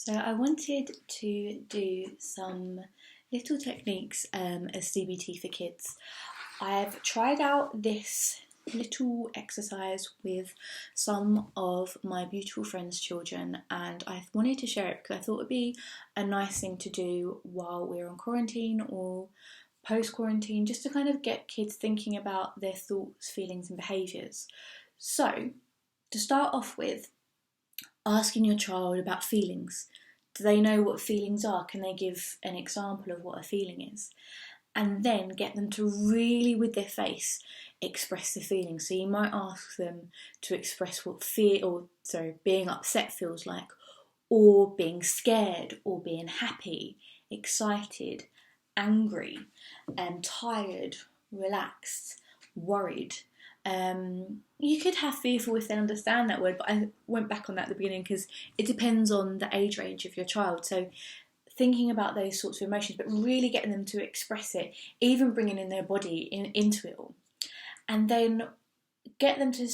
So I wanted to do some little techniques as CBT for kids. I've tried out this little exercise with some of my beautiful friends' children, and I wanted to share it because I thought it would be a nice thing to do while we're on quarantine or post-quarantine, just to kind of get kids thinking about their thoughts, feelings and behaviours. So to start off with, asking your child about feelings. Do they know what feelings are? Can they give an example of what a feeling is? And then get them to really, with their face, express the feelings. So you might ask them to express what being upset feels like, or being scared, or being happy, excited, angry, tired, relaxed, worried. You could have fearful if they understand that word, but I went back on that at the beginning because it depends on the age range of your child. So thinking about those sorts of emotions, but really getting them to express it, even bringing in their body into it all. And then get them to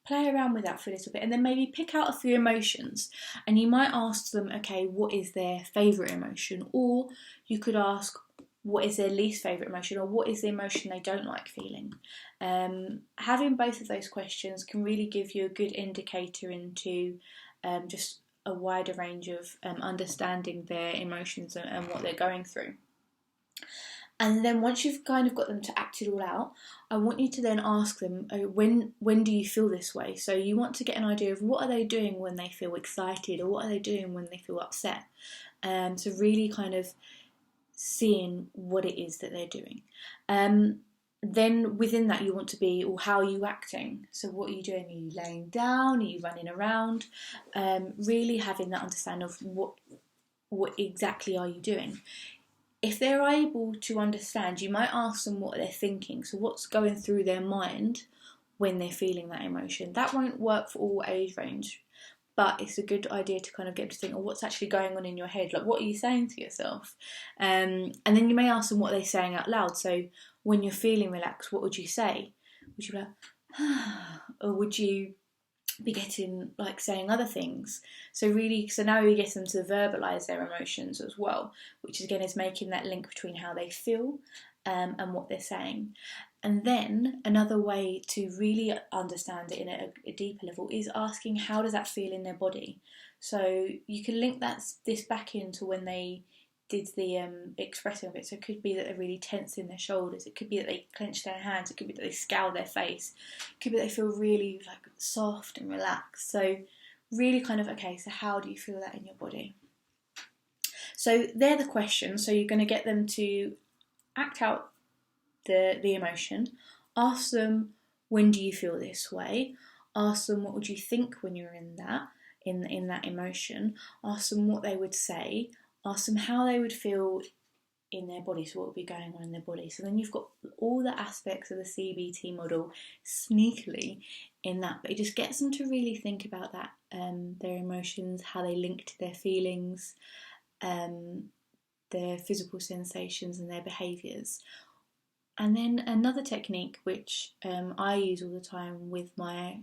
play around with that for a little bit, and then maybe pick out a few emotions. And you might ask them, okay, what is their favourite emotion? Or you could ask, what is their least favourite emotion, or what is the emotion they don't like feeling? Having both of those questions can really give you a good indicator into just a wider range of understanding their emotions and what they're going through. And then once you've kind of got them to act it all out, I want you to then ask them, when do you feel this way? So you want to get an idea of what are they doing when they feel excited, or what are they doing when they feel upset. So really kind of seeing what it is that they're doing. Then within that you want to be, or how are you acting? So what are you doing? Are you laying down? Are you running around? Really having that understanding of what exactly are you doing. If they're able to understand, you might ask them what they're thinking. So what's going through their mind when they're feeling that emotion. That won't work for all age range, but it's a good idea to kind of get to think, what's actually going on in your head? Like, what are you saying to yourself? And then you may ask them what they're saying out loud. So when you're feeling relaxed, what would you say? Would you be like, or would you be saying other things? So now we get them to verbalise their emotions as well, which again is making that link between how they feel and what they're saying. And then another way to really understand it in a deeper level is asking, how does that feel in their body? So you can link this back into when they did the expressing of it. So it could be that they're really tense in their shoulders. It could be that they clench their hands. It could be that they scowl their face. It could be that they feel really soft and relaxed. So really kind of, okay, so how do you feel that in your body? So they're the questions. So you're going to get them to act out the emotion. Ask them, when do you feel this way? Ask them, what would you think when you're in that emotion? Ask them what they would say. Ask them how they would feel in their body, so what would be going on in their body. So then you've got all the aspects of the CBT model sneakily in that, but it just gets them to really think about that, their emotions, how they link to their feelings, their physical sensations and their behaviours. And then another technique which I use all the time with my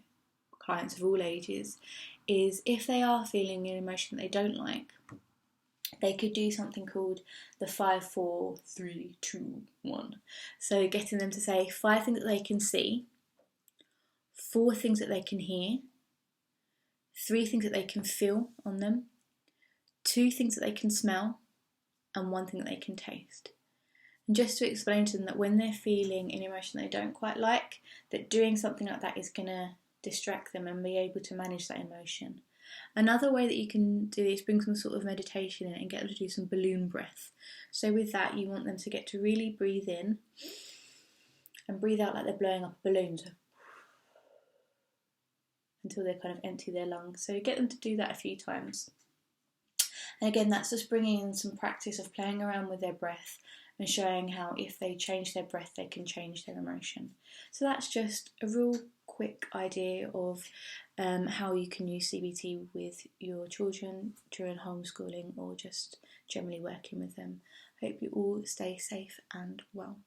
clients of all ages is, if they are feeling an emotion that they don't like, they could do something called the 5, 4, 3, 2, 1. So getting them to say 5 things that they can see, 4 things that they can hear, 3 things that they can feel on them, 2 things that they can smell, and 1 thing that they can taste. And just to explain to them that when they're feeling an emotion they don't quite like, that doing something like that is going to distract them and be able to manage that emotion. Another way that you can do this, bring some sort of meditation in and get them to do some balloon breath. So with that, you want them to get to really breathe in and breathe out like they're blowing up a balloon, so until they kind of empty their lungs. So get them to do that a few times. And again, that's just bringing in some practice of playing around with their breath and showing how if they change their breath, they can change their emotion. So that's just a real quick idea of how you can use CBT with your children during homeschooling or just generally working with them. I hope you all stay safe and well.